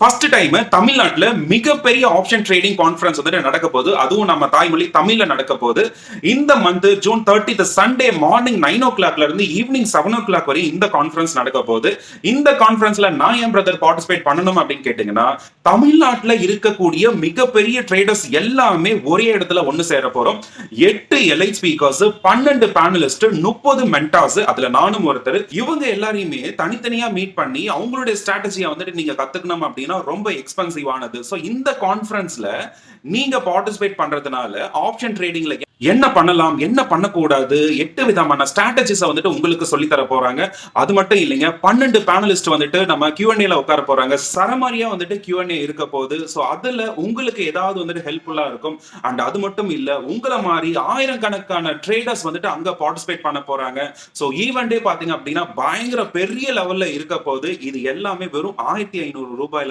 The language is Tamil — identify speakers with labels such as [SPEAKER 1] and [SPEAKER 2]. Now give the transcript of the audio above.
[SPEAKER 1] ஃபர்ஸ்ட் டைம் தமிழ்நாட்டுல மிகப்பெரிய ஆப்ஷன் ட்ரேடிங் கான்ஃபரன்ஸ் வந்துட்டு நடக்க போகுது. அதுவும் நம்ம தாய்மொழி தமிழ்ல நடக்க போகுது. இந்த month June 30 Sunday morning 9 o'clock இருந்து ஈவினிங் 7 o'clock வரை இந்த கான்ஃபரன்ஸ் நடக்க போகுது. இந்த கான்ஃபரன்ஸ்ல நான் என் பிரதர் பார்ட்டிசிபேட் பண்ணணும் அப்படின்னு கேட்டீங்கன்னா, தமிழ்நாட்டுல இருக்கக்கூடிய மிகப்பெரிய ட்ரேடர்ஸ் எல்லாமே ஒரே இடத்துல ஒன்னு சேர போறோம். 8 எலைட் ஸ்பீக்கர்ஸ், 12 பேனலிஸ்ட், 30 மென்டார்ஸ், அதுல நானும் ஒருத்தர். இவங்க எல்லாரையுமே தனித்தனியா மீட் பண்ணி அவங்களுடைய ஸ்ட்ராட்டஜியை வந்துட்டு நீங்க கத்துக்கணும் அப்படின்னு ரொம்ப எக்ஸ்பென்சிவ் ஆனது. சோ இந்த கான்ஃபரன்ஸ்ல நீங்க பார்ட்டிசிபேட் பண்றதுனால ஆப்ஷன் ட்ரேடிங்ல என்ன பண்ணலாம், என்ன பண்ணக்கூடாது, 8 விதமான ஸ்ட்ராட்டஜிஸ் வந்துட்டு உங்களுக்கு சொல்லி தர போறாங்க. அது மட்டும் இல்லைங்க, 12 பேனலிஸ்ட் வந்துட்டு நம்ம Q&A ல உட்கார போறாங்க. சரமாரியா வந்துட்டு Q&A இருக்க போகுது. சோ அதுல உங்களுக்கு ஏதாவது வந்துட்டு ஹெல்ப்ஃபுல்லா இருக்கும். அண்ட் அது மட்டும் இல்ல, உங்கள மாதிரி ஆயிரக்கணக்கான ட்ரேடர்ஸ் வந்துட்டு அங்க பார்ட்டிசிபேட் பண்ண போறாங்க. சோ ஈவென்ட்டே பாத்தீங்க அப்படின்னா பயங்கர பெரிய லெவல்ல இருக்க போகுது. இது எல்லாமே வெறும் 1500 ரூபாயில